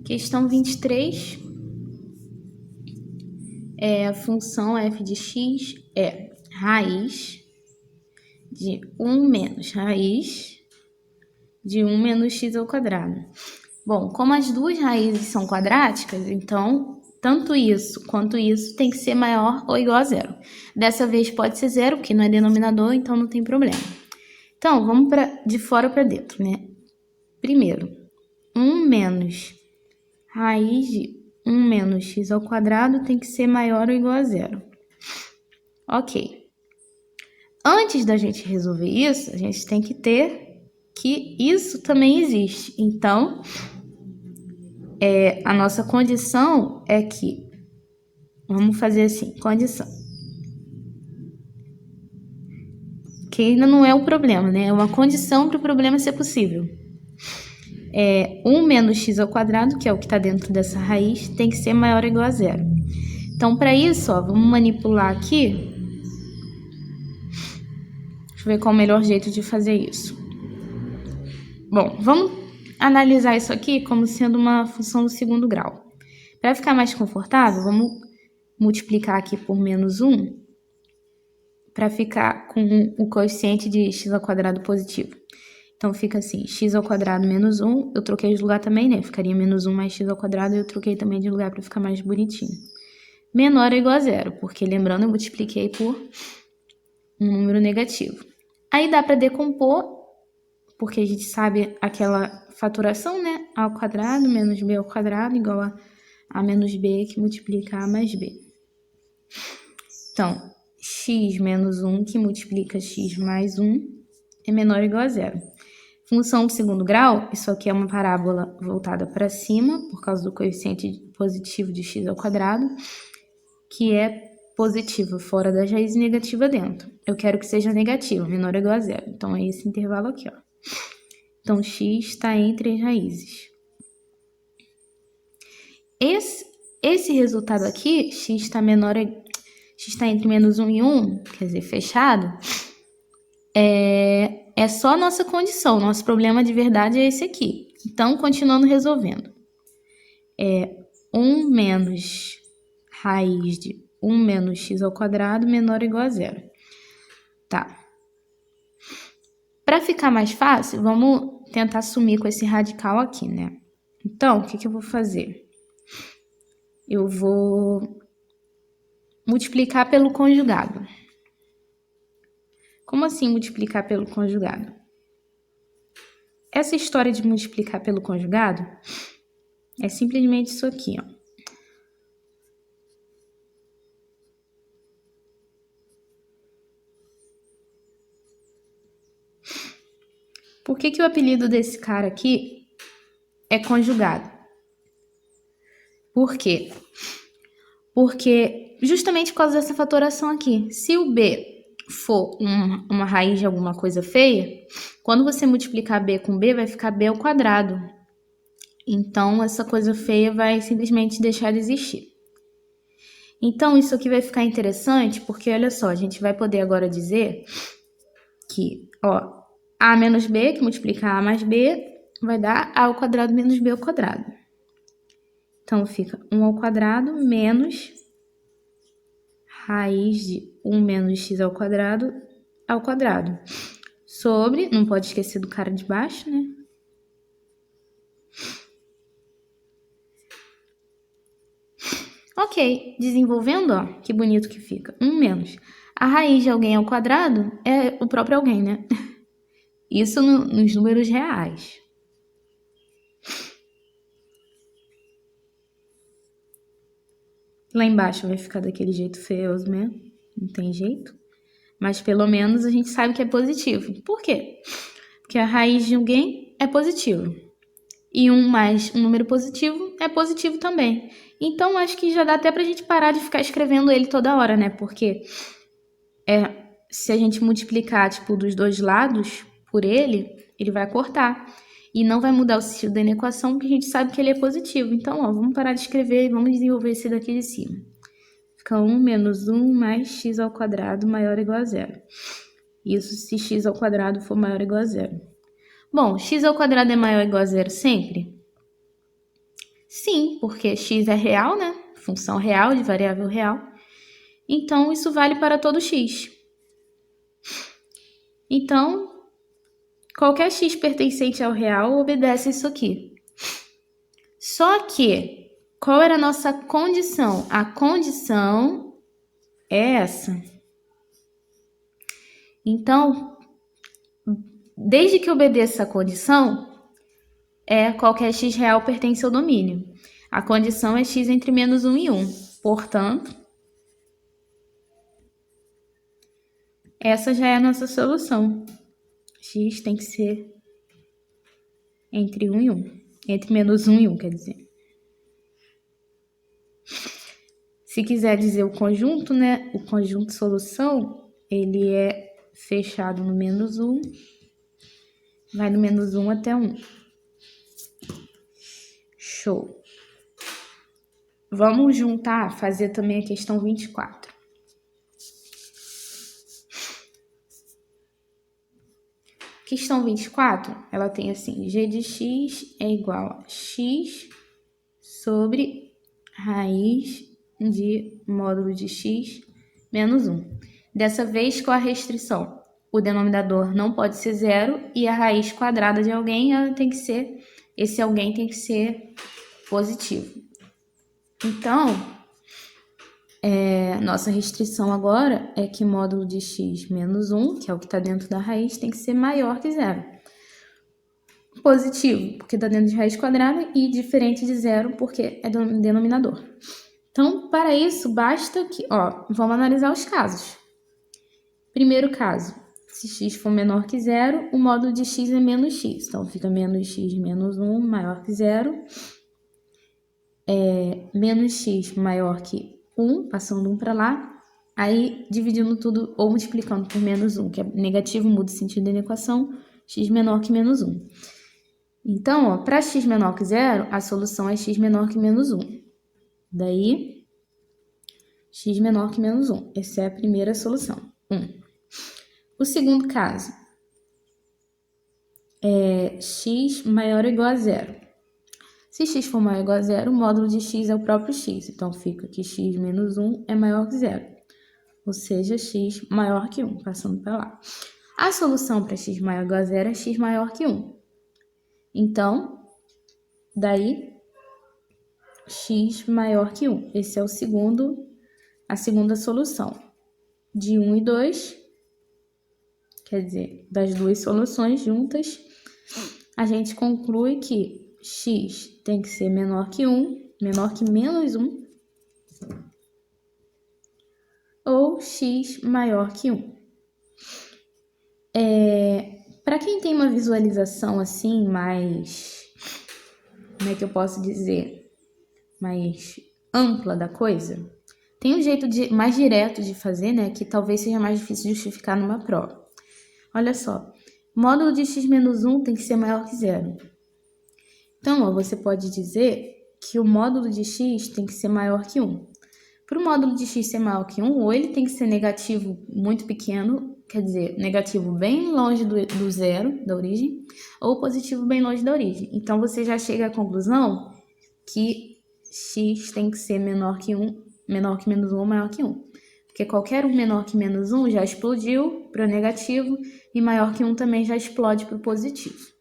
Questão 23. A função f de x é raiz de 1 menos raiz de 1 menos x ao quadrado. Bom, como as duas raízes são quadráticas, então tanto isso quanto isso tem que ser maior ou igual a zero. Dessa vez pode ser zero, porque não é denominador, então não tem problema. Então, vamos de fora para dentro, né? Primeiro, 1 menos raiz de 1 menos x ao quadrado tem que ser maior ou igual a zero. Ok. Antes da gente resolver isso, a gente tem que ter que isso também existe. Então, a nossa condição é que... Vamos fazer assim, condição. Que ainda não é o problema, né? É uma condição para o problema ser possível. 1 menos x ao quadrado, que é o que está dentro dessa raiz, tem que ser maior ou igual a zero. Então, para isso, ó, vamos manipular aqui. Deixa eu ver qual é o melhor jeito de fazer isso. Bom, vamos analisar isso aqui como sendo uma função do segundo grau. Para ficar mais confortável, vamos multiplicar aqui por menos 1 para ficar com o coeficiente de x ao quadrado positivo. Então, fica assim, x ao quadrado menos 1, eu troquei de lugar também, né? Ficaria menos 1 mais x ao quadrado e eu troquei também de lugar para ficar mais bonitinho. Menor ou igual a zero, porque lembrando, eu multipliquei por um número negativo. Aí dá para decompor, porque a gente sabe aquela fatoração, né? A ao quadrado menos b ao quadrado igual a a menos b que multiplica a mais b. Então, x menos 1 que multiplica x mais 1 é menor ou igual a zero. Função do segundo grau, isso aqui é uma parábola voltada para cima, por causa do coeficiente positivo de x ao quadrado, que é positiva fora da raiz e negativa dentro. Eu quero que seja negativa, menor ou igual a zero. Então, é esse intervalo aqui, ó. Então, x está entre as raízes. Esse resultado aqui, x está entre menos 1 e 1, quer dizer, fechado, é só a nossa condição. Nosso problema de verdade é esse aqui. Então, continuando resolvendo. 1 menos raiz de 1 menos x ao quadrado menor ou igual a zero. Tá. Para ficar mais fácil, vamos tentar sumir com esse radical aqui, né? Então, o que eu vou fazer? Eu vou multiplicar pelo conjugado. Como assim multiplicar pelo conjugado? Essa história de multiplicar pelo conjugado é simplesmente isso aqui, ó. Por que o apelido desse cara aqui é conjugado? Por quê? Porque justamente por causa dessa fatoração aqui. Se o b for uma raiz de alguma coisa feia, quando você multiplicar b com b, vai ficar b ao quadrado. Então, essa coisa feia vai simplesmente deixar de existir. Então, isso aqui vai ficar interessante, porque olha só, a gente vai poder agora dizer que, ó, a menos b, que multiplica a mais b, vai dar a ao quadrado menos b ao quadrado. Então, fica 1 ao quadrado menos raiz de 1 menos x ao quadrado sobre, não pode esquecer do cara de baixo, né? Ok, desenvolvendo, ó, que bonito que fica. 1 menos. A raiz de alguém ao quadrado é o próprio alguém, né? Isso nos números reais. Lá embaixo vai ficar daquele jeito feioso mesmo, não tem jeito. Mas pelo menos a gente sabe que é positivo. Por quê? Porque a raiz de alguém é positivo. E 1 mais um número positivo é positivo também. Então, acho que já dá até pra gente parar de ficar escrevendo ele toda hora, né? Porque se a gente multiplicar, tipo, dos dois lados por ele vai cortar. E não vai mudar o sentido da equação, porque a gente sabe que ele é positivo. Então, ó, vamos parar de escrever e vamos desenvolver esse daqui de cima. Fica 1 menos 1 mais x ao quadrado maior ou igual a zero. Isso se x ao quadrado for maior ou igual a zero. Bom, x ao quadrado é maior ou igual a zero sempre? Sim, porque x é real, né? Função real de variável real. Então, isso vale para todo x. Então, qualquer x pertencente ao real obedece isso aqui. Só que, qual era a nossa condição? A condição é essa. Então, desde que obedeça a condição, qualquer x real pertence ao domínio. A condição é x entre menos 1 e 1. Portanto, essa já é a nossa solução. X tem que ser entre 1 e 1. Entre menos 1 e 1, quer dizer. Se quiser dizer o conjunto, né? O conjunto solução, ele é fechado no menos 1. Vai do menos 1 até 1. Show. Vamos juntar, fazer também a questão 24. Questão 24, ela tem assim, g de x é igual a x sobre raiz de módulo de x menos 1. Dessa vez com a restrição, o denominador não pode ser zero e a raiz quadrada de alguém esse alguém tem que ser positivo. Então, nossa restrição agora é que módulo de x menos 1, que é o que está dentro da raiz, tem que ser maior que zero. Positivo, porque está dentro de raiz quadrada, e diferente de zero, porque é denominador. Então, para isso, basta que, vamos analisar os casos. Primeiro caso, se x for menor que zero, o módulo de x é menos x. Então, fica menos x menos 1 maior que zero. Menos x maior que 1, passando 1 para lá. Aí, dividindo tudo ou multiplicando por menos 1, que é negativo, muda o sentido da equação, x menor que menos 1. Então, para x menor que zero, a solução é x menor que menos 1. Daí, x menor que menos 1. Essa é a primeira solução. 1. O segundo caso é x maior ou igual a zero. Se x for maior ou igual a zero, o módulo de x é o próprio x. Então, fica que x menos 1 é maior que zero. Ou seja, x maior que 1, passando para lá. A solução para x maior ou igual a zero é x maior que 1. Então, daí, x maior que 1. Esse é a segunda solução. De 1 e 2, quer dizer, das duas soluções juntas, a gente conclui que x tem que ser menor que 1, menor que menos 1, ou x maior que 1. Para quem tem uma visualização assim mais, como é que eu posso dizer, mais ampla da coisa, tem um jeito mais direto de fazer, né, que talvez seja mais difícil de justificar numa prova. Olha só, módulo de x menos 1 tem que ser maior que zero. Então, você pode dizer que o módulo de x tem que ser maior que 1. Para o módulo de x ser maior que 1, ou ele tem que ser negativo muito pequeno, quer dizer, negativo bem longe do zero, da origem, ou positivo bem longe da origem. Então, você já chega à conclusão que x tem que ser menor que 1, menor que menos 1 ou maior que 1. Porque qualquer um menor que menos 1 já explodiu para o negativo, e maior que 1 também já explode para o positivo.